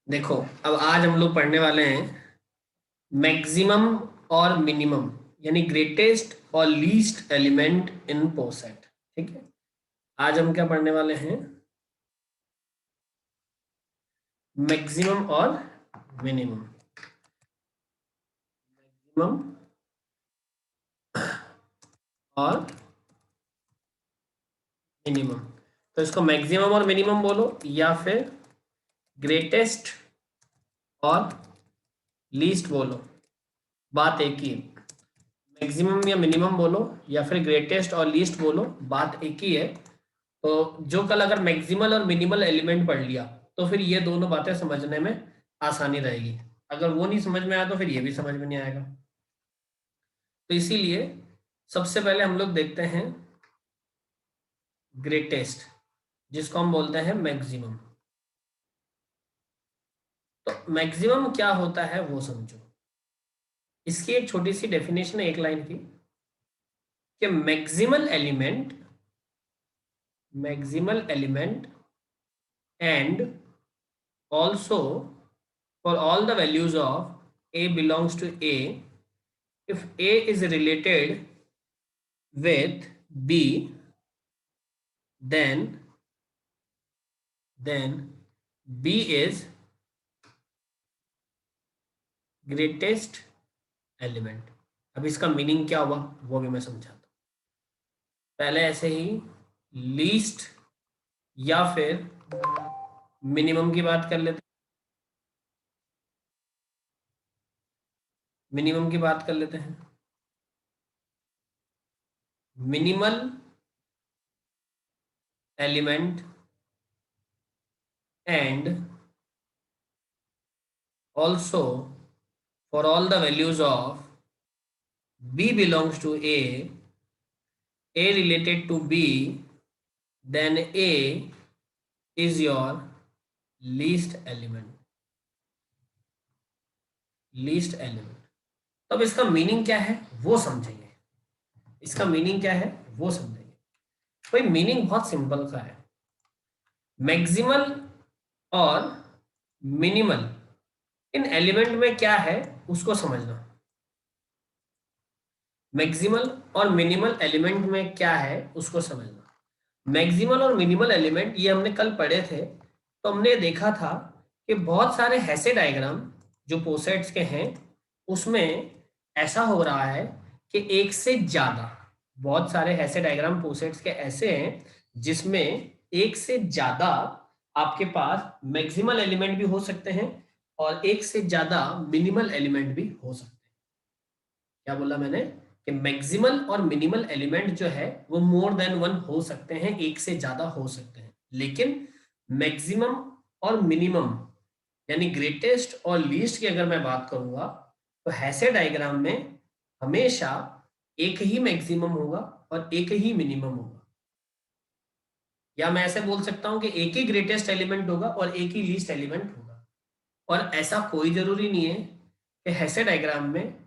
देखो, अब आज हम लोग पढ़ने वाले हैं मैक्सिमम और मिनिमम, यानी ग्रेटेस्ट और लीस्ट एलिमेंट इन पोसेट। ठीक है, आज हम क्या पढ़ने वाले हैं? मैक्सिमम और मिनिमम। मैक्सिमम और मिनिमम। तो इसको मैक्सिमम और मिनिमम बोलो या फिर ग्रेटेस्ट और लीस्ट बोलो, बात एक ही है। मैक्सिमम या मिनिमम बोलो या फिर ग्रेटेस्ट और लीस्ट बोलो, बात एक ही है। तो जो कल अगर मैक्सिमल और मिनिमल एलिमेंट पढ़ लिया तो फिर ये दोनों बातें समझने में आसानी रहेगी। अगर वो नहीं समझ में आया तो फिर ये भी समझ में नहीं आएगा। तो इसीलिए सबसे पहले हम लोग देखते हैं ग्रेटेस्ट, जिसको हम बोलते हैं मैक्सिमम। तो मैक्सिमम क्या होता है वो समझो। इसकी एक छोटी सी डेफिनेशन है, एक लाइन की, कि maximal element and also for all the values of a belongs to a, if a is related with b, then b is greatest element। अब इसका मीनिंग क्या हुआ वो भी मैं समझाता हूँ। पहले ऐसे ही लीस्ट या फिर मिनिमम की बात कर लेते मिनिमम की बात कर लेते हैं। Minimal element and also for all the values of b belongs to a related to b, then a is your least element। Least element. तो अब इसका मीनिंग क्या है वो समझेंगे। इसका मीनिंग क्या है वो समझेंगे। भाई मीनिंग बहुत सिंपल सा है। मैक्सिमल और मिनिमल इन एलिमेंट में क्या है उसको समझना। मैक्सिमल और मिनिमल एलिमेंट में क्या है उसको समझना। मैक्सिमल और मिनिमल एलिमेंट ये हमने कल पढ़े थे, तो हमने देखा था कि बहुत सारे ऐसे डायग्राम जो पोसेट्स के हैं उसमें ऐसा हो रहा है कि एक से ज्यादा, बहुत सारे ऐसे डायग्राम पोसेट्स के ऐसे हैं जिसमें एक से ज्यादा आपके पास मैक्सिमल एलिमेंट भी हो सकते हैं और एक से ज्यादा मिनिमल एलिमेंट भी हो सकते हैं। क्या बोला मैंने? कि मैक्सिमल और मिनिमल एलिमेंट जो है वो मोर देन वन हो सकते हैं, एक से ज्यादा हो सकते हैं। लेकिन मैक्सिमम और मिनिमम यानी ग्रेटेस्ट और लीस्ट की अगर मैं बात करूंगा तो ऐसे डायग्राम में हमेशा एक ही मैक्सिमम होगा और एक ही मिनिमम होगा। या मैं ऐसे बोल सकता हूं कि एक ही ग्रेटेस्ट एलिमेंट होगा और एक ही लीस्ट एलिमेंट होगा। और ऐसा कोई जरूरी नहीं है कि ऐसे डायग्राम में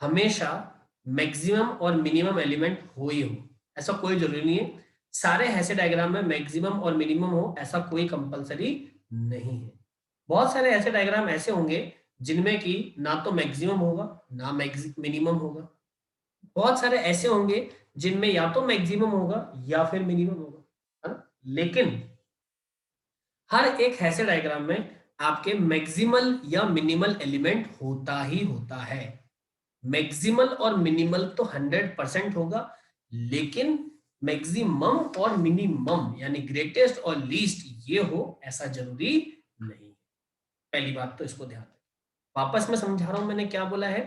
हमेशा मैक्सिमम और मिनिमम एलिमेंट हो ही हो, ऐसा कोई जरूरी नहीं है। सारे ऐसे डायग्राम में मैक्सिमम और मिनिमम हो ऐसा कोई कंपलसरी नहीं है। बहुत सारे ऐसे डायग्राम ऐसे होंगे जिनमें कि ना तो मैक्सिमम होगा ना मिनिमम होगा। बहुत सारे ऐसे होंगे जिनमें या तो मैक्सिमम होगा या फिर मिनिमम होगा, है ना? लेकिन हर एक ऐसे डायग्राम में आपके मैक्सिमल या मिनिमल एलिमेंट होता ही होता है। मैक्सिमल और मिनिमल तो 100% होगा, लेकिन मैक्सिमम और मिनिमम यानी ग्रेटेस्ट और लीस्ट ये हो ऐसा जरूरी नहीं। पहली बात तो इसको ध्यान रखें। वापस मैं समझा रहा हूं मैंने क्या बोला है।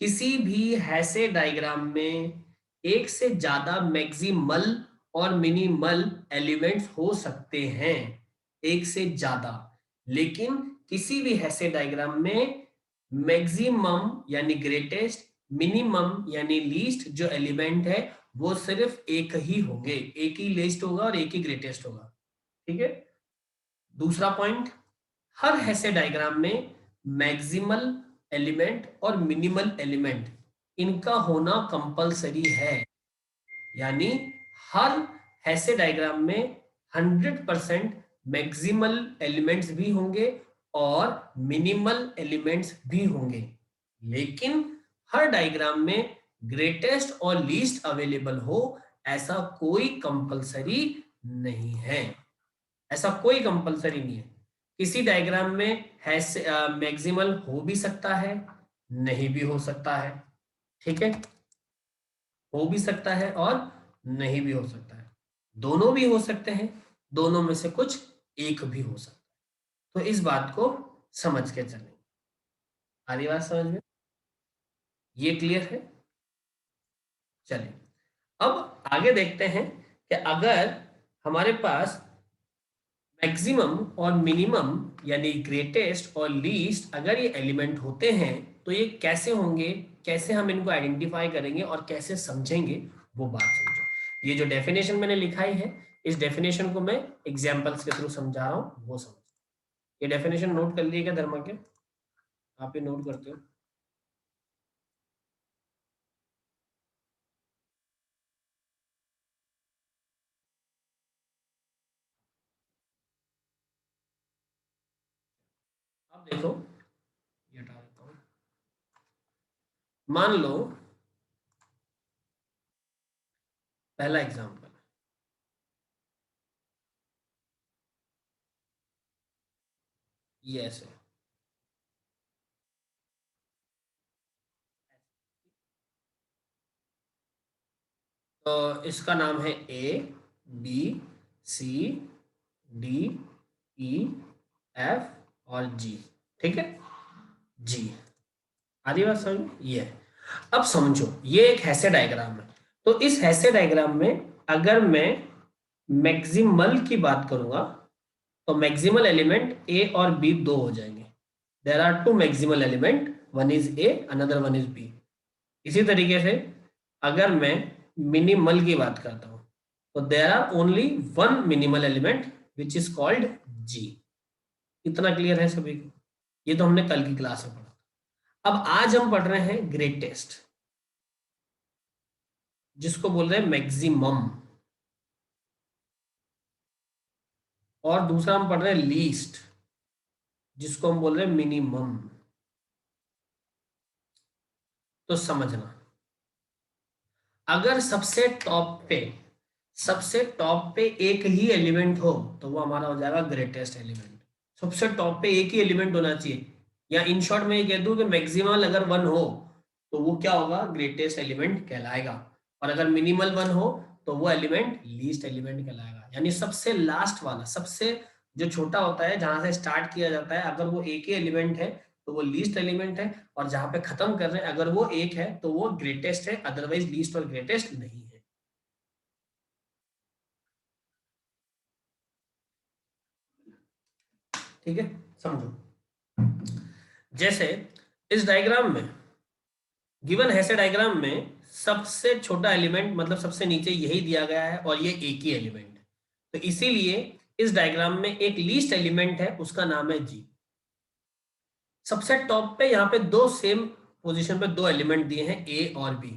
किसी भी ऐसे डायग्राम में एक से ज्यादा मैक्सिमल और मिनिमल एलिमेंट्स हो सकते हैं, एक से ज्यादा। लेकिन किसी भी ऐसे डायग्राम में मैक्सिमम यानी ग्रेटेस्ट, मिनिमम यानी लीस्ट जो एलिमेंट है वो सिर्फ एक ही होंगे, एक ही लीस्ट होगा और एक ही ग्रेटेस्ट होगा। ठीक है। दूसरा पॉइंट, हर ऐसे डायग्राम में मैक्सिमल एलिमेंट और मिनिमल एलिमेंट इनका होना कंपलसरी है। यानी हर ऐसे डायग्राम में 100% मैक्सिमल एलिमेंट्स भी होंगे और मिनिमल एलिमेंट्स भी होंगे, लेकिन हर डायग्राम में ग्रेटेस्ट और लीस्ट अवेलेबल हो ऐसा कोई कंपलसरी नहीं है। ऐसा कोई कंपलसरी नहीं है। किसी डायग्राम में मैक्सिमल हो भी सकता है, नहीं भी हो सकता है। ठीक है, हो भी सकता है और नहीं भी हो सकता है, दोनों भी हो सकते हैं, दोनों में से कुछ एक भी हो सकता है। तो इस बात को समझ के चलें। आ रही बात समझ में? ये क्लियर है? चलिए अब आगे देखते हैं कि अगर हमारे पास मैक्सिमम और मिनिमम यानी ग्रेटेस्ट और लीस्ट अगर ये एलिमेंट होते हैं तो ये कैसे होंगे, कैसे हम इनको आइडेंटिफाई करेंगे और कैसे समझेंगे, वो बात समझो। ये जो डेफिनेशन मैंने लिखाई है, इस डेफिनेशन को मैं एग्जांपल्स के थ्रू समझा रहा हूँ, वो समझो। ये डेफिनेशन नोट कर लीजिएगा धर्मा के, आप ये नोट करते हो? अब देखो, ये हटा देता हूँ। मान लो पहला एग्जांपल, ये ऐसे, तो इसका नाम है A B C D E F और जी। ठीक है, जी। आदि बात समझ में? ये है। अब समझो, ये एक हैसे डायग्राम है। तो इस हैसे डायग्राम में अगर मैं मैक्सिमल की बात करूंगा तो मैक्सिमल एलिमेंट ए और बी दो हो जाएंगे। There are two maximal element, one is A another one is B. इसी तरीके से अगर मैं मिनिमल की बात करता हूं तो there are only one minimal element which is called G. इतना क्लियर है सभी को? ये तो हमने कल की क्लास में पढ़ा। अब आज हम पढ़ रहे हैं ग्रेटेस्ट, जिसको बोल रहे हैं मैक्सिमम, और दूसरा हम पढ़ रहे हैं लीस्ट, जिसको हम बोल रहे हैं मिनिमम। तो समझना, अगर सबसे टॉप पे एक ही एलिमेंट हो तो वो हमारा हो जाएगा ग्रेटेस्ट एलिमेंट। सबसे टॉप पे एक ही एलिमेंट होना चाहिए, या इन शॉर्ट में ये कह दूं कि मैक्सिमल अगर वन हो तो वो क्या होगा, ग्रेटेस्ट एलिमेंट कहलाएगा। और अगर मिनिमल वन हो तो वो एलिमेंट लीस्ट एलिमेंट कहलाएगा। यानी सबसे लास्ट वाला, सबसे जो छोटा होता है, जहां से स्टार्ट किया जाता है, अगर वो एक ही एलिमेंट है तो वो लीस्ट एलिमेंट है, और जहां पे खत्म कर रहे हैं अगर वो एक है तो वो ग्रेटेस्ट है, अदरवाइज लीस्ट और ग्रेटेस्ट नहीं है। ठीक है, समझो। जैसे इस डायग्राम में, गिवन ऐसे डायग्राम में सबसे छोटा एलिमेंट मतलब सबसे नीचे यही दिया गया है और ये एक ही एलिमेंट है, तो इसीलिए इस डायग्राम में एक लीस्ट एलिमेंट है, उसका नाम है जी। सबसे टॉप पे यहाँ पे दो सेम पोजीशन पे दो एलिमेंट दिए हैं ए और बी,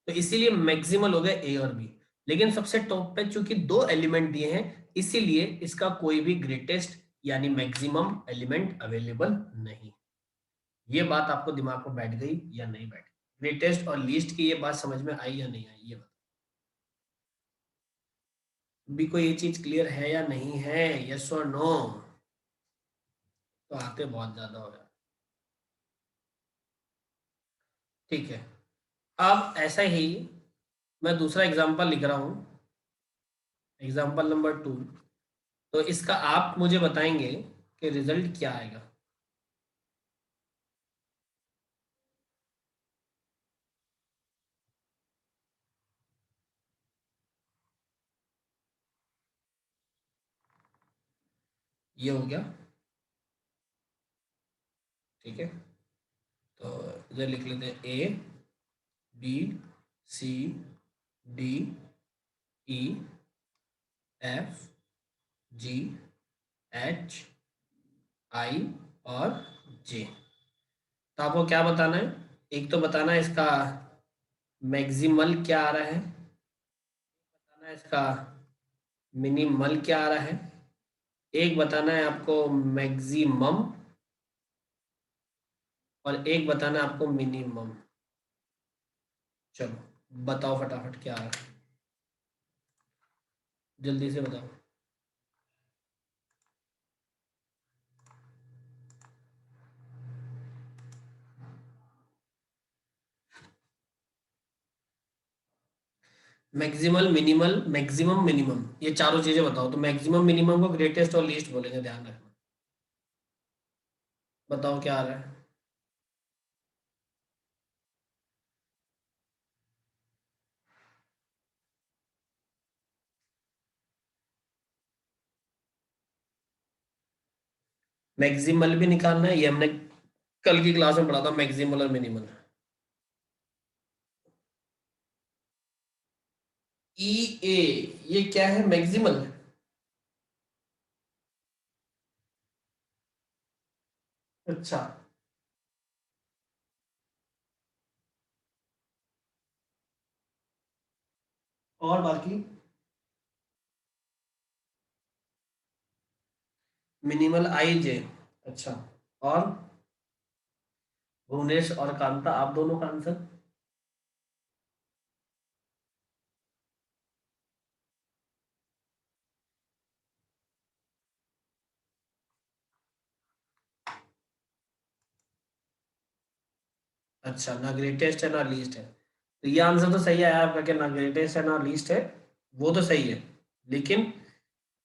तो इसीलिए मैक्सिमल हो गए ए और बी। लेकिन सबसे टॉप पे चूंकि दो एलिमेंट दिए हैं, इसीलिए इसका कोई भी ग्रेटेस्ट यानी मैक्सिमम एलिमेंट अवेलेबल नहीं। ये बात आपको दिमाग में बैठ गई या नहीं बैठ गई? ग्रेटेस्ट और लीस्ट की ये बात समझ में आई या नहीं आई, ये बात भी, कोई ये चीज क्लियर है या नहीं है? यस और नो? तो आते बहुत ज्यादा हो गया। ठीक है, अब ऐसा ही मैं दूसरा एग्जांपल लिख रहा हूं, एग्जांपल नंबर 2। तो इसका आप मुझे बताएंगे कि रिजल्ट क्या आएगा। ये हो गया। ठीक है, तो इधर लिख लेते हैं A B C D E F G H I और जे। तो आपको क्या बताना है? एक तो बताना है इसका मैक्सिमल क्या आ रहा है, बताना है इसका मिनिमल क्या आ रहा है, एक बताना है आपको मैक्सिमम, और एक बताना है आपको मिनिमम। चलो बताओ फटाफट क्या है, जल्दी से बताओ। मैक्सिमल, मिनिमल, मैक्सिमम, मिनिमम, ये चारों चीजें बताओ। तो मैक्सिमम मिनिमम को ग्रेटेस्ट और लीस्ट बोलेंगे, ध्यान रखना। बताओ क्या आ रहा है। मैक्सिमल भी निकालना है, ये हमने कल की क्लास में पढ़ा था, मैक्सिमल और मिनिमल। ई ए, ये क्या है, मैक्सिमल। अच्छा, और बाकी मिनिमल आई जे। अच्छा, और भुवनेश और कांता, आप दोनों का आंसर। अच्छा, ना ग्रेटेस्ट है ना लीस्ट है, तो ये आंसर तो सही आया आपका कि ना ग्रेटेस्ट है ना लीस्ट है, वो तो सही है। लेकिन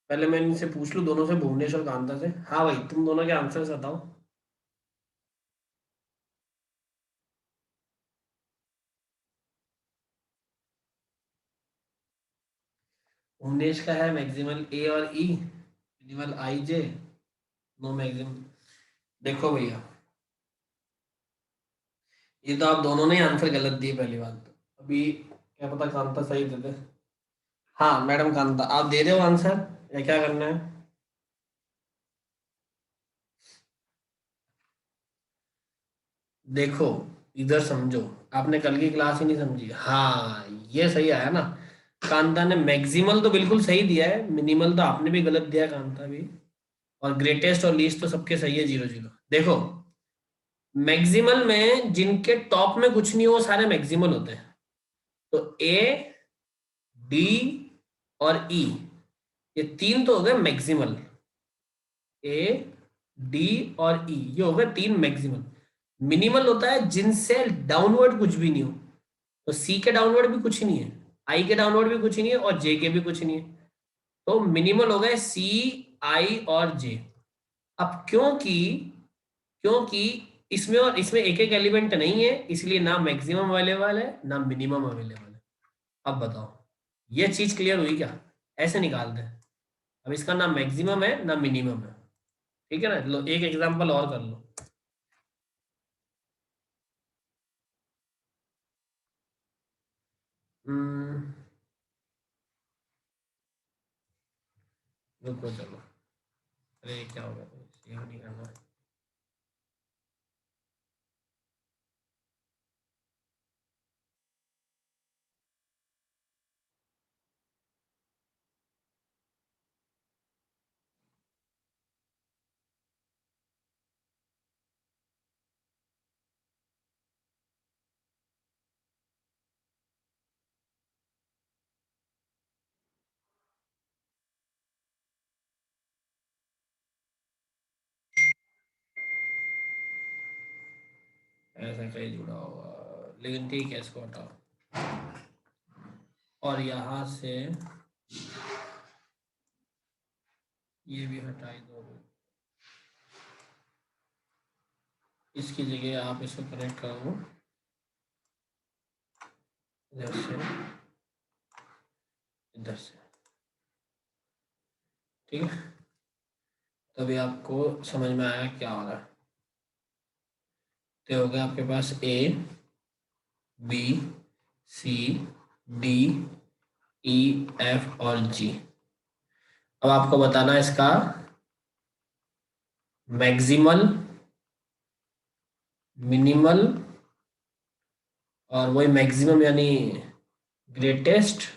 पहले मैं इनसे पूछ लूं, दोनों से, भुवनेश और कांता से। हाँ भाई, तुम दोनों के आंसर बताओ। भुवनेश का है मैक्सिमल ए और E, minimal I J, no maximum. देखो भैया, ये तो आप दोनों ने आंसर गलत दिए, पहली बात तो। अभी क्या पता कांता सही दे दे। हाँ मैडम कांता, आप दे दो आंसर या क्या करना है। देखो, इधर समझो, आपने कल की क्लास ही नहीं समझी। हाँ, ये सही आया ना। कांता ने मैक्सिमल तो बिल्कुल सही दिया है, मिनिमल तो आपने भी गलत दिया, कांता भी। और ग्रेटेस्ट और लीस्ट तो सबके सही है, 0 0। देखो, मैक्सिमल में जिनके टॉप में कुछ नहीं हो, वो सारे मैक्सिमल होते हैं। तो ए, डी और ई, ये तीन तो हो गए मैक्सिमल। ए, डी और ई, ये हो गए तीन मैक्सिमल। मिनिमल होता है जिनसे डाउनवर्ड कुछ भी नहीं हो। तो सी के डाउनवर्ड भी कुछ नहीं है, आई के डाउनवर्ड भी कुछ नहीं है, और जे के भी कुछ नहीं है। तो मिनिमल हो गए सी, आई और जे। अब क्योंकि क्योंकि इसमें और इसमें एक एक एलिमेंट नहीं है, इसलिए ना मैक्सिमम अवेलेबल है ना मिनिमम अवेलेबल है। अब बताओ, ये चीज क्लियर हुई क्या। ऐसे निकाल दें। अब इसका ना मैक्सिमम है ना मिनिमम है। ठीक है ना, लो एक एग्जांपल और कर लो। हम्म, रुको चलो। अरे क्या होगा, सेव नहीं करना। ऐसा कहीं जुड़ा होगा, लेकिन ठीक है, इसको हटाओ। और यहाँ से ये भी हटाई दो। इसकी जगह आप इसको कनेक्ट करो इधर से, इधर से। ठीक है, तभी आपको समझ में आया क्या हो रहा है। तो हो गया आपके पास ए, B, C, D, E, F और जी। अब आपको बताना है इसका मैक्सिमल, मिनिमल, और वही मैक्सिमम यानी ग्रेटेस्ट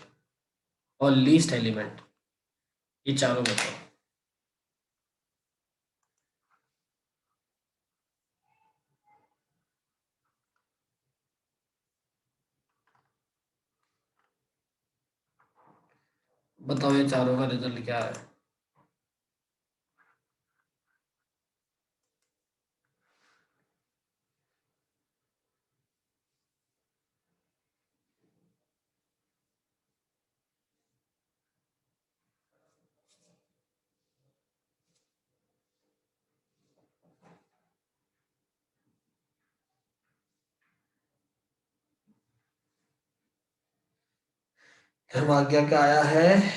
और लीस्ट एलिमेंट, ये चारों बताओ। बताओ ये चारों का रिजल्ट क्या है। धर्माज्ञा का आया है,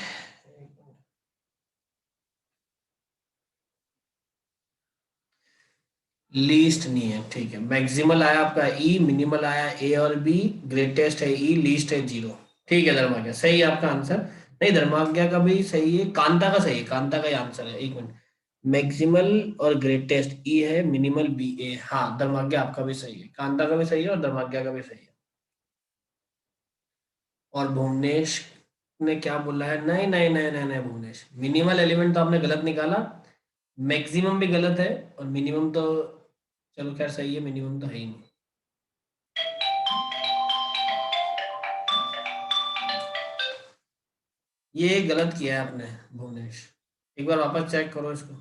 लीस्ट नहीं है, ठीक है। मैक्सिमल आया आपका ई, मिनिमल आया ए और बी, ग्रेटेस्ट है ई, लीस्ट है जीरो। ठीक है धर्माज्ञा, सही है आपका आंसर। नहीं, धर्माज्ञा का भी सही है, कांता का सही है, कांता का ही आंसर है। एक मिनट, मैक्सिमल और ग्रेटेस्ट ई है, मिनिमल बी ए। हाँ धर्माज्ञा आपका भी सही है, कांता का भी सही है और धर्माज्ञा का भी सही है। और भुवनेश ने क्या बोला है, नहीं नहीं नहीं नहीं नहीं भुवनेश, मिनिमल एलिमेंट तो आपने गलत निकाला, मैक्सिमम भी गलत है, और मिनिमम तो चलो खैर सही है, मिनिमम तो है ही नहीं। ये गलत किया है आपने भुवनेश, एक बार वापस चेक करो इसको।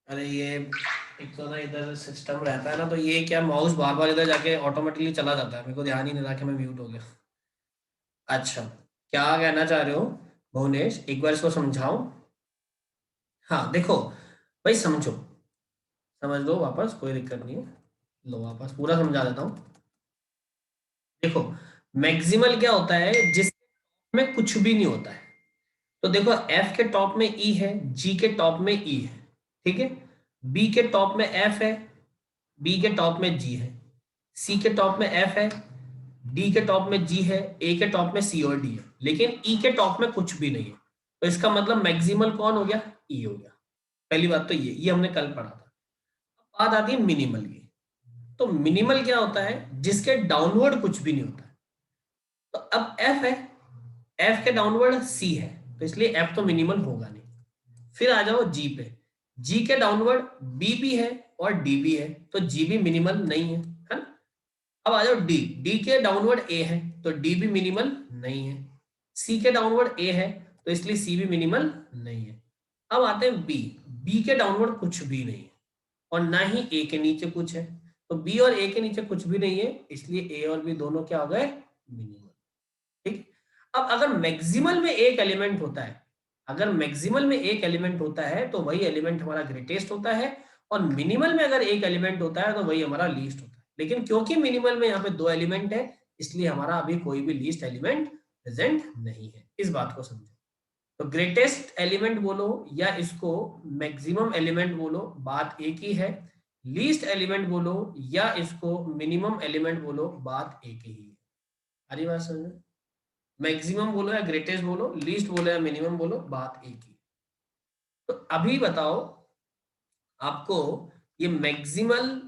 अरे ये एक तो ना इधर सिस्टम रहता है ना, तो ये क्या माउस बार बार इधर जाके ऑटोमेटिकली चला जाता है, मेरे को ध्यान ही नहीं रहा कि मैं म्यूट हो गया। अच्छा, क्या कहना चाह रहे हो भुवनेश, एक बार इसको समझाओ। हाँ देखो भाई, समझो, समझ लो वापस, कोई दिक्कत नहीं है। लो वापस पूरा समझा देता हूँ। देखो, मैक्सिमल क्या होता है, जिसमें कुछ भी नहीं होता है। तो देखो, एफ के टॉप में ई है, जी के टॉप में ई है, ठीक है, बी के टॉप में एफ है, बी के टॉप में जी है, सी के टॉप में एफ है, डी के टॉप में जी है, ए के टॉप में सी और डी है, लेकिन ई के टॉप में कुछ भी नहीं है। तो इसका मतलब मैक्सिमल कौन हो गया, ई हो गया। पहली बात तो ये हमने कल पढ़ा था। बात आती है मिनिमल की। तो मिनिमल क्या होता है, जिसके डाउनवर्ड कुछ भी नहीं होता है। तो अब एफ है, एफ के डाउनवर्ड सी है, तो इसलिए एफ तो मिनिमल होगा नहीं। फिर आ जाओ जी पे, जी के डाउनवर्ड बी भी है और डी भी है, तो जी भी मिनिमल नहीं है ना। अब आ जाओ डी, डी के डाउनवर्ड ए है, तो डी भी मिनिमल नहीं है। सी के डाउनवर्ड ए है, तो इसलिए सी भी मिनिमल नहीं है। अब आते हैं बी। बी के डाउनवर्ड कुछ भी नहीं है और ना ही ए के नीचे कुछ है, तो बी और ए के नीचे कुछ भी नहीं है, इसलिए ए और बी दोनों क्या हो गए, मिनिमल। ठीक। अब अगर मैक्सिमल में एक एलिमेंट होता है, अगर मैक्सिमल में एक एलिमेंट होता है तो वही एलिमेंट हमारा ग्रेटेस्ट होता है, और मिनिमल में अगर एक एलिमेंट होता है तो वही हमारा लीस्ट होता है। लेकिन क्योंकि मिनिमल में यहाँ पे दो एलिमेंट है, इसलिए हमारा अभी कोई भी लीस्ट एलिमेंट प्रेजेंट नहीं है। इस बात को समझो। तो ग्रेटेस्ट एलिमेंट बोलो या इसको मैक्सिमम एलिमेंट बोलो, बात एक ही है। लीस्ट एलिमेंट बोलो या इसको मिनिमम एलिमेंट बोलो, बात एक ही है। आ रही बात समझ में? मैक्सिमम बोलो या ग्रेटेस्ट बोलो, लीस्ट बोलो या मिनिमम बोलो, बात एक ही। तो अभी बताओ आपको, ये मैक्सिमल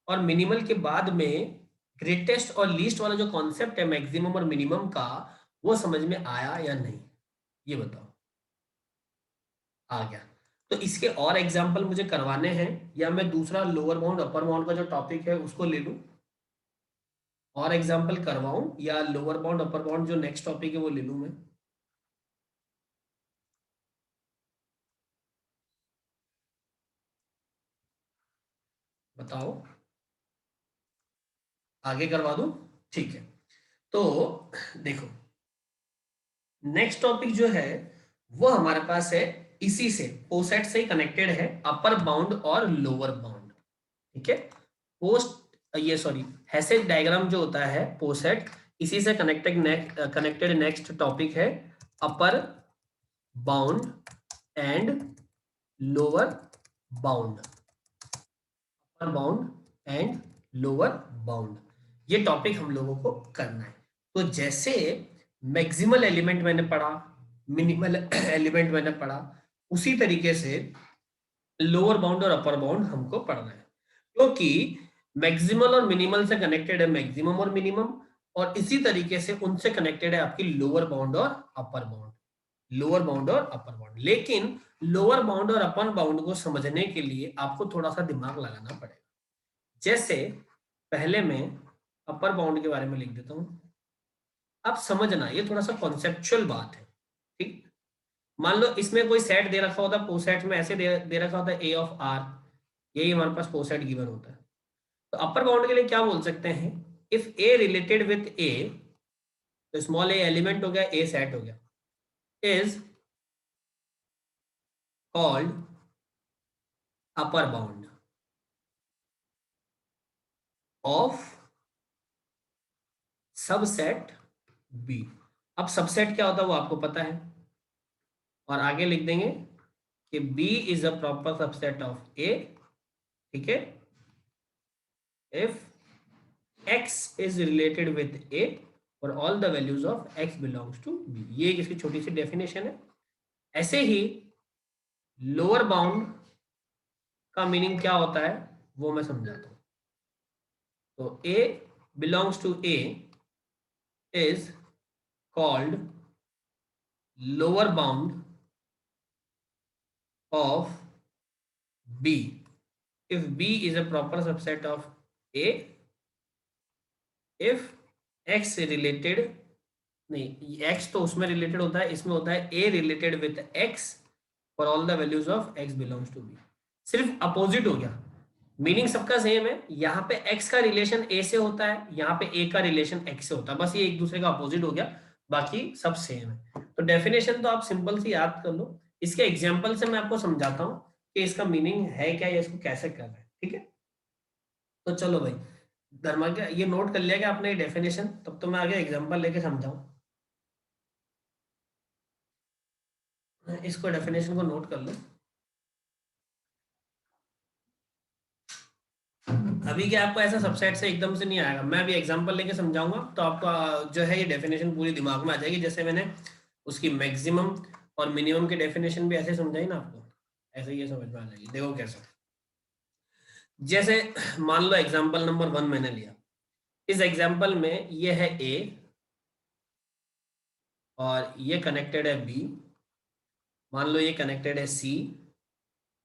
और मिनिमल के बाद में ग्रेटेस्ट और लीस्ट वाला जो कॉन्सेप्ट है मैक्सिमम और मिनिमम का, वो समझ में आया या नहीं, ये बताओ। आ गया। तो इसके और एग्जाम्पल मुझे करवाने हैं, या मैं दूसरा लोअर बाउंड अपर बाउंड का जो टॉपिक है उसको ले लूं और एग्जाम्पल करवाऊं, या लोअर बाउंड अपर बाउंड जो नेक्स्ट टॉपिक है वो ले लूं मैं? बताओ, आगे करवा दूं? ठीक है। तो देखो, नेक्स्ट टॉपिक जो है वो हमारे पास है, इसी से पोसेट से ही कनेक्टेड है, अपर बाउंड और लोअर बाउंड। ठीक है। पोस्ट ये सॉरी हैसेट डायग्राम जो होता है पोसेट, इसी से कनेक्टेड नेक्स्ट टॉपिक है upper bound and lower bound. Upper bound and lower bound, ये टॉपिक हम लोगों को करना है। तो जैसे मैक्सिमल एलिमेंट मैंने पढ़ा, मिनिमल एलिमेंट मैंने पढ़ा, उसी तरीके से लोअर बाउंड और अपर बाउंड हमको पढ़ना है, क्योंकि मैक्सिमल और मिनिमल से कनेक्टेड है मैक्सिमम और मिनिमम, और इसी तरीके से उनसे कनेक्टेड है आपकी लोअर बाउंड और अपर बाउंड। लोअर बाउंड और अपर बाउंड, लेकिन लोअर बाउंड और अपर बाउंड को समझने के लिए आपको थोड़ा सा दिमाग लगाना पड़ेगा। जैसे पहले मैं अपर बाउंड के बारे में लिख देता हूं, आप समझना, ये थोड़ा सा कॉन्सेप्चुअल बात है। ठीक। मान लो इसमें कोई सेट दे रखा होता, पोसेट में ऐसे दे रखा होता ए ऑफ आर, यही हमारे पास पोसेट गिवन होता है। तो अपर बाउंड के लिए क्या बोल सकते हैं, इफ ए रिलेटेड विथ ए, तो स्मॉल ए एलिमेंट हो गया, ए सेट हो गया, is called upper bound of subset B. अब सबसेट क्या होता है वो आपको पता है, और आगे लिख देंगे कि B is a proper subset of A. ठीक है। If x is related with a for all the values of x belongs to b, ये एक इसकी छोटी सी डेफिनेशन है। ऐसे ही लोअर बाउंड का मीनिंग क्या होता है वो मैं समझाता हूं। तो a belongs to a is called lower bound of b if b is a proper subset of a, if x related, नहीं x तो उसमें रिलेटेड होता है, इसमें होता है a related with x for all the values of x belongs to b। सिर्फ opposite हो गया, मीनिंग सबका सेम है। यहाँ पे x का रिलेशन a से होता है, यहाँ पे a का रिलेशन x से होता है, बस ये एक दूसरे का अपोजिट हो गया, बाकी सब सेम है। तो डेफिनेशन तो आप सिंपल से याद कर लो, इसके एग्जाम्पल से मैं आपको समझाता हूँ कि इसका मीनिंग है क्या या इसको कैसे कर रहे हैं। ठीक है। तो चलो भाई, धर्मा क्या ये नोट कर लिया क्या आपने डेफिनेशन? तब तो मैं आगे एग्जांपल लेके समझाऊं। इसको डेफिनेशन को नोट कर लो। अभी क्या आपको ऐसा सबसेट से एकदम से नहीं आएगा, मैं अभी एग्जांपल लेके समझाऊंगा तो आपका जो है ये डेफिनेशन पूरी दिमाग में आ जाएगी। जैसे मैंने उसकी मैक्सिमम और मिनिमम की डेफिनेशन भी ऐसे समझाई ना आपको, ऐसे ये समझ में आ जाएगी। देखो कैसे, जैसे मान लो एग्जाम्पल नंबर 1 मैंने लिया, इस एग्जाम्पल में ये है ए और ये कनेक्टेड है बी, मान लो ये कनेक्टेड है सी,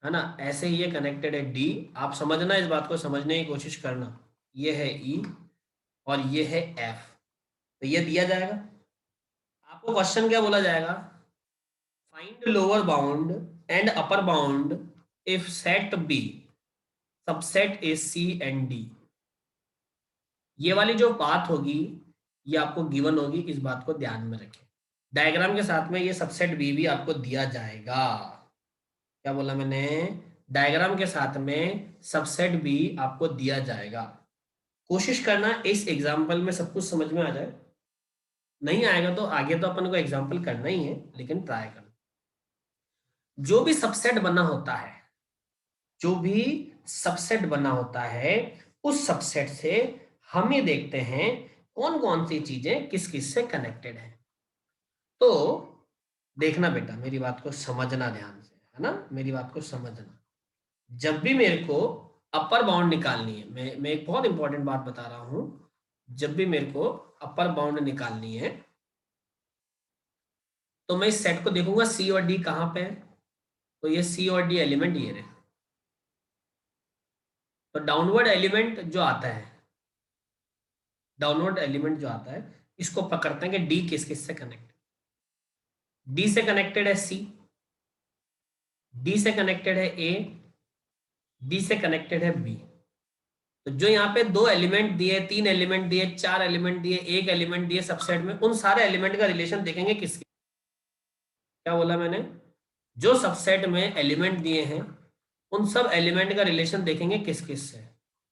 है ना, ऐसे ही ये कनेक्टेड है डी। आप समझना, इस बात को समझने की कोशिश करना। ये है ई और ये है एफ, तो ये दिया जाएगा। आपको क्वेश्चन क्या बोला जाएगा, find lower bound and upper bound if set B subset is C and D। ये वाली जो बात होगी ये आपको गिवन होगी, इस बात को ध्यान में रखें। डायग्राम के साथ में ये सबसेट बी भी आपको दिया जाएगा। क्या बोला मैंने? डायग्राम के साथ में सबसेट बी आपको दिया जाएगा। कोशिश करना इस एग्जाम्पल में सब कुछ समझ में आ जाए, नहीं आएगा तो आगे तो अपन को एग्जाम्पल करना ही है, लेकिन ट्राई करना। जो भी सबसेट बना होता है, जो भी सबसेट बना होता है, उस सबसेट से हम ये देखते हैं कौन कौन सी चीजें किस किस से कनेक्टेड है। तो देखना बेटा, मेरी बात को समझना ध्यान से, है ना, मेरी बात को समझना। जब भी मेरे को अपर बाउंड निकालनी है, मैं एक बहुत इंपॉर्टेंट बात बता रहा हूं, जब भी मेरे को अपर बाउंड निकालनी है तो मैं इस सेट को देखूंगा सी और डी कहां पे है। तो ये सी और डी एलिमेंट ये रहे। तो डाउनवर्ड एलिमेंट जो आता है, डाउनवर्ड एलिमेंट जो आता है, इसको पकड़ते हैं कि डी किस किस से कनेक्ट। डी से कनेक्टेड है सी, डी से कनेक्टेड है ए, डी से कनेक्टेड है बी। तो जो यहाँ पे दो एलिमेंट दिए, तीन एलिमेंट दिए, चार एलिमेंट दिए, एक एलिमेंट दिए सबसेट में, उन सारे एलिमेंट का रिलेशन देखेंगे किसके। क्या बोला मैंने? जो सबसेट में एलिमेंट दिए हैं उन सब एलिमेंट का रिलेशन देखेंगे किस किस से,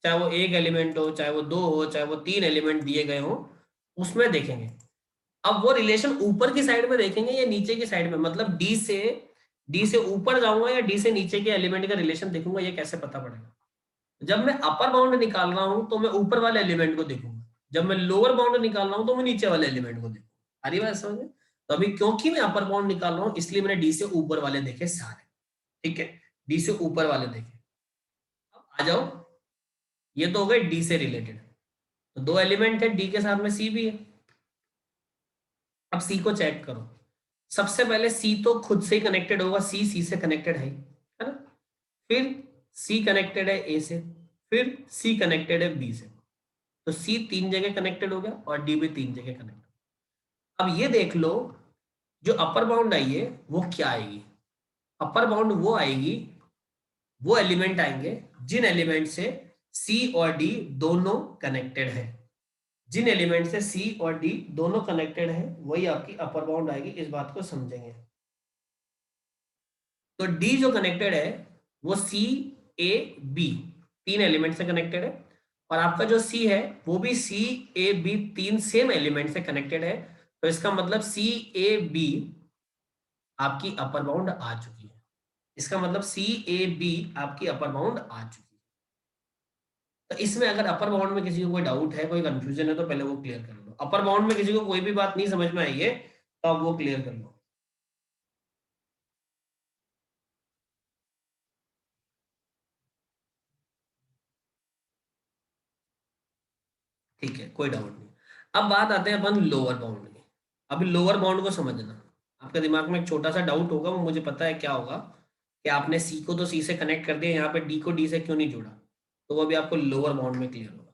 चाहे वो एक एलिमेंट हो, चाहे वो दो हो, चाहे वो तीन एलिमेंट दिए गए हो, उसमें देखेंगे। अब वो रिलेशन ऊपर की साइड में देखेंगे या नीचे की साइड में, मतलब डी से ऊपर जाऊंगा या डी से नीचे के एलिमेंट का रिलेशन देखूंगा, ये कैसे पता पड़ेगा? जब मैं अपर बाउंड निकाल रहा हूं तो मैं ऊपर वाले एलिमेंट को देखूंगा, जब मैं लोअर बाउंड निकाल रहा हूं तो मैं नीचे वाले एलिमेंट को देखूंगा। आ रही बात समझ में? तो अभी क्योंकि मैं अपर बाउंड निकाल रहा हूं इसलिए मैंने डी से ऊपर वाले देखे सारे। ठीक है, डी से ऊपर वाले देखे। अब आ जाओ, ये तो हो गए डी से रिलेटेड। तो दो एलिमेंट है डी के साथ में, सी भी है। अब सी को चेक करो। सबसे पहले सी तो खुद से ही कनेक्टेड होगा, सी से कनेक्टेड है ना। फिर सी कनेक्टेड है ए से, फिर सी कनेक्टेड है बी से। तो सी तीन जगह कनेक्टेड हो गया और डी भी तीन जगह कनेक्टेड। अब ये देख लो, जो अपर बाउंड आई है वो क्या आएगी? अपर बाउंड वो आएगी, वो एलिमेंट आएंगे जिन एलिमेंट से सी और डी दोनों कनेक्टेड है। जिन एलिमेंट से सी और डी दोनों कनेक्टेड है वही आपकी अपर बाउंड आएगी, इस बात को समझेंगे। तो डी जो कनेक्टेड है वो सी ए बी तीन एलिमेंट से कनेक्टेड है, और आपका जो सी है वो भी सी ए बी तीन सेम एलिमेंट से कनेक्टेड है। तो इसका मतलब सी ए बी आपकी अपर बाउंड आ चुकी है। इसका मतलब सी ए बी आपकी अपर बाउंड आ चुकी है। तो इसमें अगर अपर बाउंड में किसी को कोई डाउट है, कोई कंफ्यूजन है, तो पहले वो क्लियर कर लो। अपर बाउंड में किसी को कोई भी बात नहीं समझ में आई है तो आप वो क्लियर कर लो। ठीक है, कोई डाउट नहीं। अब बात आते हैं अपन लोअर बाउंड की। अभी लोअर बाउंड को समझना, आपके दिमाग में एक छोटा सा डाउट होगा, वो मुझे पता है क्या होगा, कि आपने सी को तो सी से कनेक्ट कर दिया, यहाँ पे डी को डी से क्यों नहीं जोड़ा। तो वो अभी आपको लोअर बाउंड में क्लियर होगा।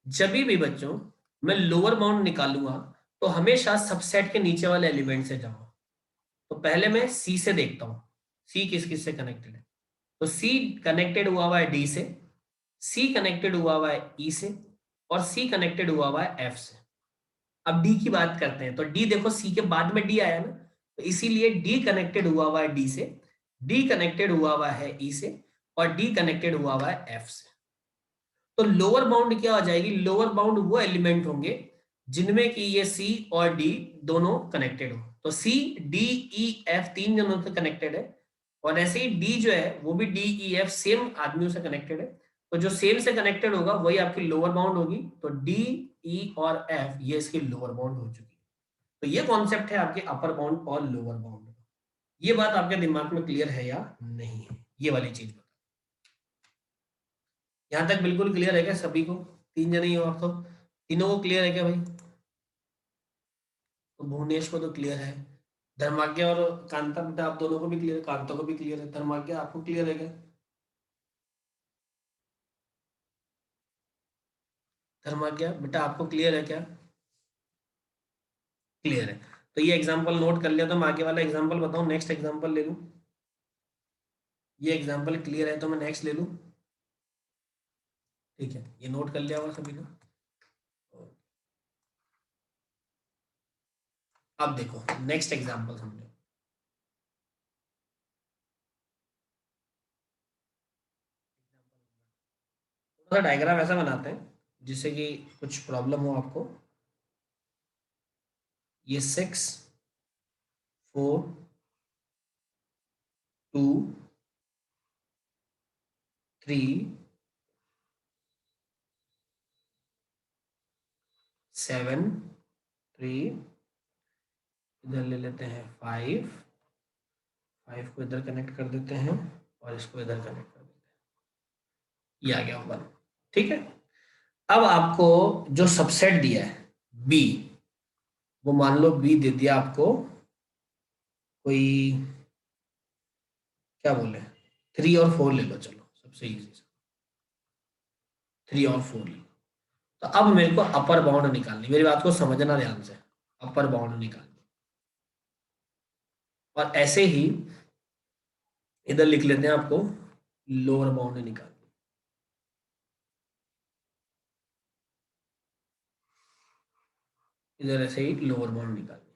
जब भी बच्चों मैं लोअर बाउंड निकालूंगा तो हमेशा सबसेट के नीचे वाले एलिमेंट से जाऊंगा। तो पहले मैं सी से देखता हूँ, सी किस किस से कनेक्टेड है। तो सी कनेक्टेड हुआ है डी से, सी कनेक्टेड हुआ है ई से, और सी कनेक्टेड हुआ है एफ से। अब डी की बात करते हैं, तो डी देखो सी के बाद में डी आया ना, तो इसीलिए डी कनेक्टेड हुआ है डी से, डी कनेक्टेड हुआ है ई से, और डी कनेक्टेड हुआ है एफ से। तो लोअर बाउंड क्या हो जाएगी? लोअर बाउंड वो एलिमेंट होंगे जिनमें कि ये सी और डी दोनों कनेक्टेड हो। तो सी डी ई एफ तीन जनों से कनेक्टेड है, और ऐसे ही डी जो है वो भी डी ई एफ सेम आदमियों से कनेक्टेड है। तो जो सेम से कनेक्टेड होगा वही आपकी लोअर बाउंड होगी। तो डी ई और एफ ये इसकी लोअर बाउंड हो चुकी है। तो ये कॉन्सेप्ट है आपके अपर बाउंड और लोअर बाउंड का। ये बात आपके दिमाग में क्लियर है या नहीं है? ये वाली चीज यहाँ तक बिल्कुल क्लियर है क्या सभी को? तीन जने ही हो आप तो, तीनों को क्लियर है क्या भाई? तो भुवनेश को तो क्लियर है, धर्माज्ञा और कांता बेटा आप दोनों को भी क्लियर है, कांता को भी क्लियर है, धर्माज्ञा आपको क्लियर है क्या? धर्माज्ञा बेटा आपको क्लियर है क्या? क्लियर है। तो ये एग्जांपल नोट कर लिया, तो मैं आगे वाला एग्जांपल बताऊं, नेक्स्ट एग्जांपल ले लूं। ये एग्जांपल क्लियर है तो मैं नेक्स्ट ले लूं। ठीक है, ये नोट कर लिया होगा सभी ने। अब देखो नेक्स्ट एग्जांपल समझो। थोड़ा डायग्राम ऐसा बनाते हैं जिससे कि कुछ प्रॉब्लम हो आपको। ये 6, 4, 2, 3, 7, 3, इधर ले लेते हैं 5, 5 को इधर कनेक्ट कर देते हैं और इसको इधर कनेक्ट कर देते हैं। ये आ गया वन। ठीक है, अब आपको जो सबसेट दिया है बी, वो मान लो बी दे दिया आपको कोई, क्या बोले, 3 और 4 ले लो, चलो सबसे इजी, 3 और 4 ले लो। तो अब मेरे को अपर बाउंड निकालनी, मेरी बात को समझना ध्यान से, अपर बाउंड निकालनी। और ऐसे ही इधर लिख लेते हैं आपको लोअर बाउंड निकालनी। इधर ऐसे ही लोअर बाउंड निकालनी।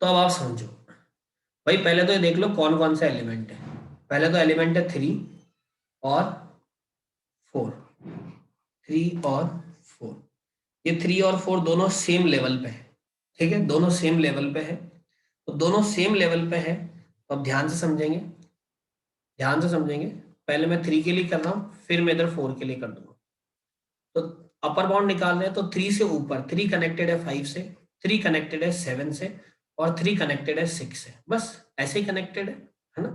तो अब आप समझो भाई, पहले तो ये देख लो कौन कौन सा एलिमेंट है। पहले तो एलिमेंट है 3 और 4, 3 और 4। ये 3 और 4 दोनों सेम लेवल पे है। ठीक है, दोनों सेम लेवल पे है। तो दोनों सेम लेवल पे है, तो अब ध्यान से समझेंगे, ध्यान से समझेंगे। पहले मैं 3 के लिए कर रहा हूँ, फिर मैं इधर 4 के लिए कर दूंगा। तो अपर बाउंड निकालना है तो 3 से ऊपर, 3 कनेक्टेड है 5 से, 3 कनेक्टेड है 7 से, और 3 कनेक्टेड है 6 से। बस ऐसे ही कनेक्टेड है ना।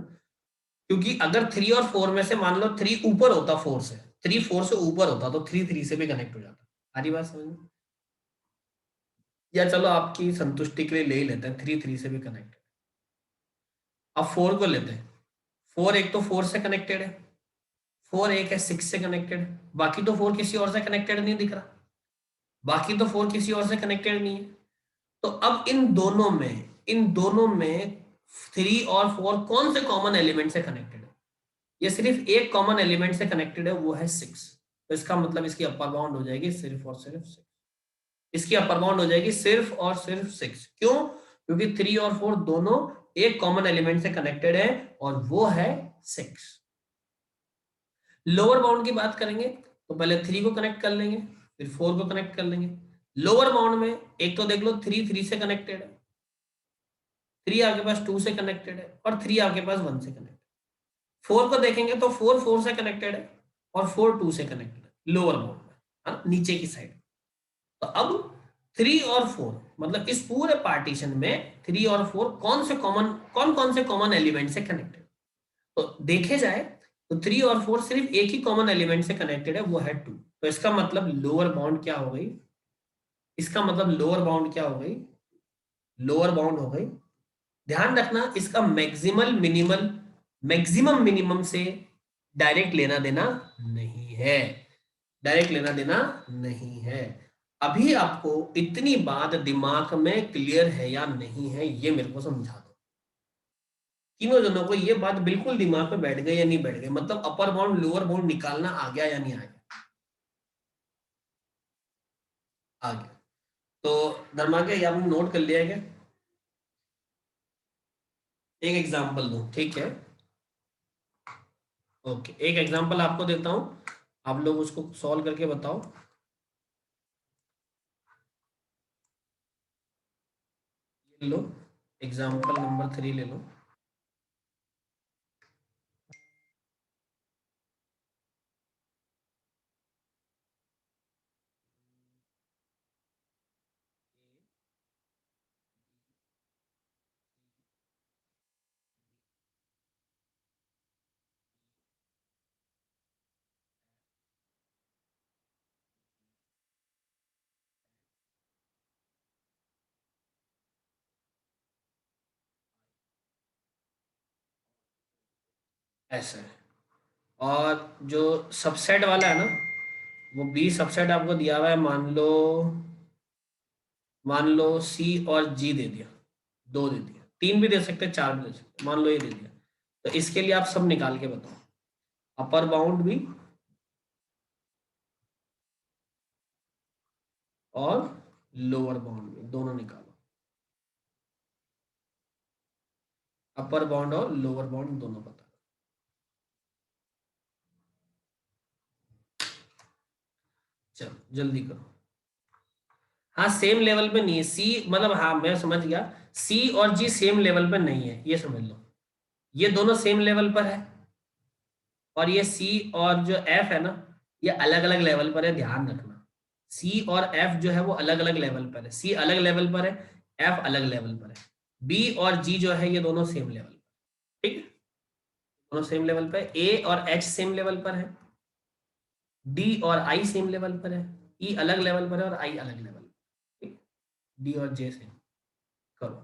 क्योंकि अगर 3 और 4 में से मान लो 3 ऊपर होता 4 से, 3 4 से ऊपर होता तो 3 3 से भी कनेक्ट हो जाता। सारी बात समझ में? या चलो आपकी संतुष्टि के लिए ले ही लेते हैं 3 3 से भी कनेक्ट। अब 4 को लेते हैं। 4 एक तो 4 से कनेक्टेड है, 4 एक है 6 से कनेक्टेड। बाकी तो 4 किसी और से कनेक्टेड नहीं दिख रहा, बाकी तो 4 किसी और से कनेक्टेड नहीं है। तो अब इन दोनों में 3 और 4 कौन से कॉमन एलिमेंट से कनेक्टेड है? ये सिर्फ एक कॉमन एलिमेंट से कनेक्टेड है, वो है 6। तो इसका मतलब इसकी अपर बाउंड हो जाएगी सिर्फ और सिर्फ 6। इसकी अपर बाउंड हो जाएगी सिर्फ और सिर्फ 6। क्यों? क्योंकि 3 और 4 दोनों एक कॉमन एलिमेंट से कनेक्टेड है, और वो है 6। लोअर बाउंड की बात करेंगे तो पहले 3 को कनेक्ट कर लेंगे, फिर 4 को कनेक्ट कर लेंगे। लोअर बाउंड में एक तो देख लो 3 3 से कनेक्टेड है, 3 आपके पास 2 से कनेक्टेड है, और 3 आपके पास 1 से कनेक्टेड। 4 को देखेंगे तो 4 4 से कनेक्टेड है, और 4 2 से कनेक्टेड है लोअर बाउंड में, है ना, नीचे की साइड। तो अब 3 और 4 मतलब इस पूरे पार्टीशन में 3 और 4 कौन कौन से कॉमन एलिमेंट से कनेक्टेड? तो देखे जाए तो 3 और 4 सिर्फ एक ही कॉमन एलिमेंट से कनेक्टेड है, वो है 2। तो इसका मतलब लोअर बाउंड क्या हो गई? इसका मतलब लोअर बाउंड क्या हो गई? लोअर बाउंड हो गई, ध्यान रखना, इसका मैक्सिमम मिनिमम से डायरेक्ट लेना देना नहीं है, डायरेक्ट लेना देना नहीं है। अभी आपको इतनी बात दिमाग में क्लियर है या नहीं है, ये मेरे को समझा दो। तीनों जनों को ये बात बिल्कुल दिमाग में बैठ गई या नहीं बैठ गई? मतलब अपर बाउंड लोअर बाउंड निकालना आ गया या नहीं आ गया? आ गया। तो धर्मा के, ये आपने नोट कर लिया है क्या? एक एग्जांपल दो, ठीक है। ओके, एक एग्जांपल आपको देता हूं, आप लोग उसको सॉल्व करके बताओ। ले लो, एग्जांपल नंबर 3 ले लो। ऐसा है, और जो सबसेट वाला है ना, वो बी सबसेट आपको दिया हुआ है, मान लो मान लो सी और जी दे दिया, दो दे दिया, तीन भी दे सकते, चार भी दे सकते, मान लो ये दे दिया। तो इसके लिए आप सब निकाल के बताओ, अपर बाउंड भी और लोअर बाउंड भी, दोनों निकालो। अपर बाउंड और लोअर बाउंड दोनों बता। चलो जल्दी करो। हाँ सेम लेवल पे नहीं है सी, मतलब हाँ मैं समझ गया, सी और जी सेम लेवल पे नहीं है, ये समझ लो। ये दोनों सेम लेवल पर है, और ये सी और जो एफ है ना, ये अलग अलग लेवल पर है, ध्यान रखना। सी और एफ जो है वो अलग अलग लेवल पर है, सी अलग लेवल पर है, एफ अलग लेवल पर है। बी और जी जो है ये दोनों सेम लेवल पर, ठीक है, दोनों सेम लेवल पर, ए और एच सेम लेवल पर है, डी और आई सेम लेवल पर है, ई अलग लेवल पर है और आई अलग लेवल पर, ठीक, डी और जे सेम। करो।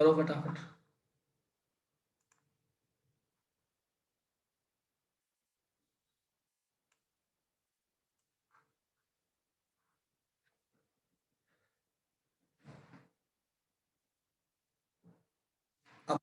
करो फटाफट। अब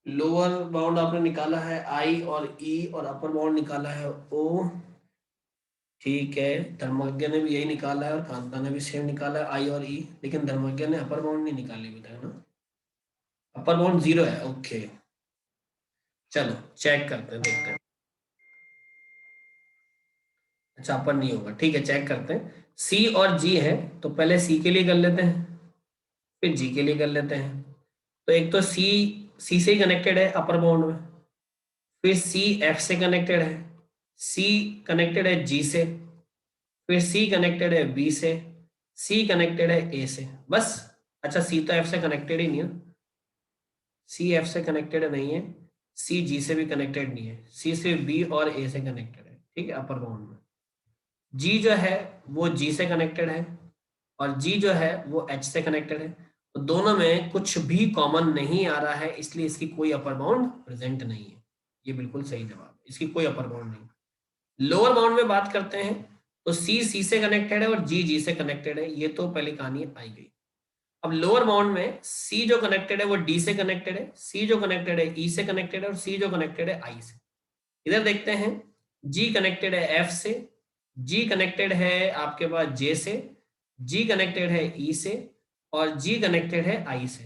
लोअर बाउंड आपने निकाला है आई और ई, और अपर बाउंड निकाला है ओ। ठीक है, धर्मज्ञ ने भी यही निकाला है और कांता ने भी सेम निकाला है, आई और ई, लेकिन धर्मज्ञ ने अपर बाउंड नहीं निकाली अभी तक ना। अपर बाउंड जीरो है, ओके। चलो चेक करते हैं, देखते हैं। अच्छा अपर नहीं होगा, ठीक है चेक करते हैं। सी और जी है, तो पहले सी के लिए कर लेते हैं, फिर जी के लिए कर लेते हैं। तो एक तो सी, सी से ही कनेक्टेड है अपर बाउंड में, फिर सी एफ से कनेक्टेड है, सी कनेक्टेड है जी से, फिर सी कनेक्टेड है बी से, सी कनेक्टेड है ए से, बस। अच्छा सी तो एफ से कनेक्टेड ही नहीं है, सी एफ से कनेक्टेड नहीं है, सी जी से भी कनेक्टेड नहीं है, सी सिर्फ बी और ए से कनेक्टेड है, ठीक है, अपर बाउंड में। जी जो है वो जी से कनेक्टेड है, और जी जो है वो एच से कनेक्टेड है। तो दोनों में कुछ भी कॉमन नहीं आ रहा है, इसलिए इसकी कोई अपर बाउंड प्रेजेंट नहीं है। ये बिल्कुल सही जवाब है, इसकी कोई अपर बाउंड नहीं। लोअर बाउंड में बात करते हैं, तो सी सी से कनेक्टेड है और जी जी से कनेक्टेड है, ये तो पहली कहानी आई गई। अब लोअर बाउंड में सी जो कनेक्टेड है वो डी से कनेक्टेड है, सी जो कनेक्टेड है ई से कनेक्टेड है, और सी जो कनेक्टेड है आई से। इधर देखते हैं, जी कनेक्टेड है एफ से, जी कनेक्टेड है आपके पास जे से, जी कनेक्टेड है ई से, और जी कनेक्टेड है आई से।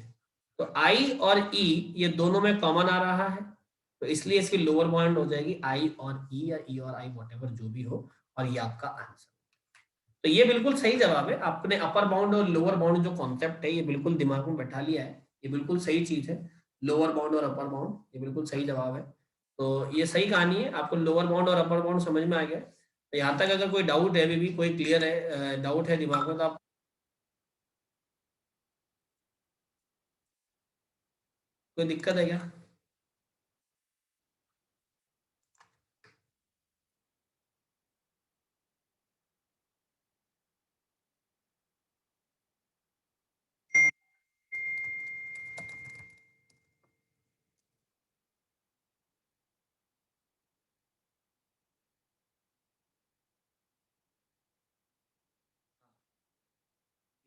तो आई और ई ये दोनों में कॉमन आ रहा है, तो इसलिए इसकी लोअर बाउंड हो जाएगी आई और ई, या ई और आई वॉटेवर जो भी हो, और ये आपका आंसर। तो ये बिल्कुल सही जवाब है, आपने अपर बाउंड और लोअर बाउंड जो कॉन्सेप्ट है ये बिल्कुल दिमाग में बैठा लिया है, ये बिल्कुल सही चीज है। लोअर बाउंड और अपर बाउंड ये बिल्कुल सही जवाब है। तो ये सही कहानी है, आपको लोअर बाउंड और अपर बाउंड समझ में आ गया। तो यहाँ तक अगर कोई डाउट है, अभी भी कोई क्लियर है, डाउट है दिमाग में, तो आप, कोई दिक्कत है क्या?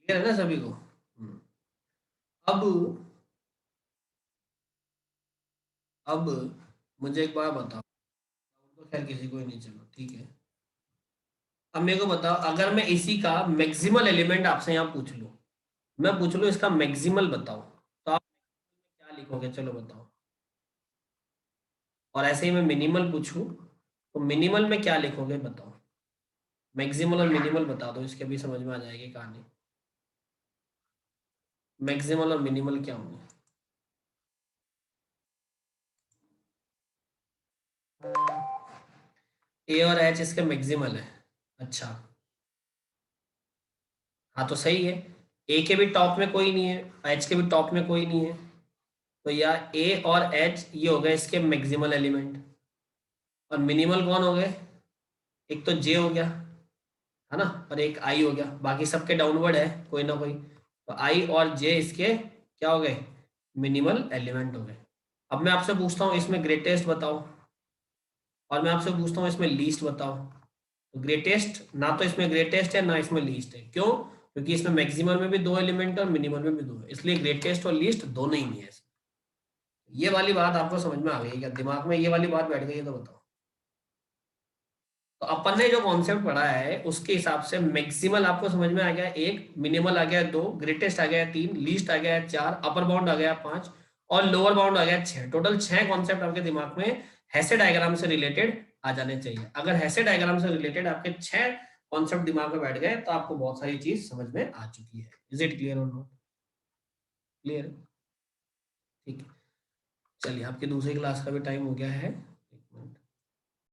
क्लियर है ना सभी को? अब अब मुझे एक बात बताओ, तो खैर किसी को ही नहीं, चलो ठीक है। अब मेरे को बताओ, अगर मैं इसी का मैक्सिमल एलिमेंट आपसे यहाँ पूछ लूँ, मैं पूछ लूँ इसका मैक्सिमल बताओ, तो आप क्या लिखोगे, चलो बताओ। और ऐसे ही मैं मिनिमल पूछूं, तो मिनिमल में क्या लिखोगे बताओ। मैक्सिमल और मिनिमल बता दो, इसके भी समझ में आ जाएगी कहानी। मैक्सिमल और मिनिमल क्या होंगे? ए और एच इसके मैक्सिमल है। अच्छा, हाँ तो सही है। ए के भी टॉप में कोई नहीं है, एच के भी टॉप में कोई नहीं है, तो या ए और एच ये हो गए इसके मैक्सिमल एलिमेंट। और मिनिमल कौन हो गए? एक तो जे हो गया, है ना, और एक आई हो गया, बाकी सबके डाउनवर्ड है कोई ना कोई, तो आई और जे इसके क्या हो गए? मिनिमल एलिमेंट हो गए। अब मैं आपसे पूछता हूँ इसमें ग्रेटेस्ट बताओ, और मैं आपसे पूछता हूँ इसमें लीस्ट बताओ। तो ग्रेटेस्ट, ना तो इसमें ग्रेटेस्ट है ना इसमें लीस्ट है, क्यों? क्योंकि इसमें मैक्सिमम में भी दो एलिमेंट है और मिनिमल में भी दो है, इसलिए ग्रेटेस्ट और लीस्ट दोनों ही नहीं है इसमें। ये वाली बात आपको समझ में आ गई है क्या? दिमाग में ये वाली बात बैठ गई है तो बताओ। तो अपन ने जो कॉन्सेप्ट पढ़ा है उसके हिसाब से मैक्सिमल आपको समझ में आ गया एक, मिनिमल आ गया दो, ग्रेटेस्ट आ गया तीन, लीस्ट आ गया चार, अपर बाउंड आ गया पांच, और लोअर बाउंड आ गया छह। टोटल छह कॉन्सेप्ट आपके दिमाग में हैसे डायग्राम से रिलेटेड आ जाने चाहिए। अगर हैसे डायग्राम से रिलेटेड आपके छह कॉन्सेप्ट दिमाग में बैठ गए तो आपको बहुत सारी चीज समझ में आ चुकी है। इज इट क्लियर और नॉट क्लियर? ठीक है, चलिए आपकी दूसरी क्लास का भी टाइम हो गया है।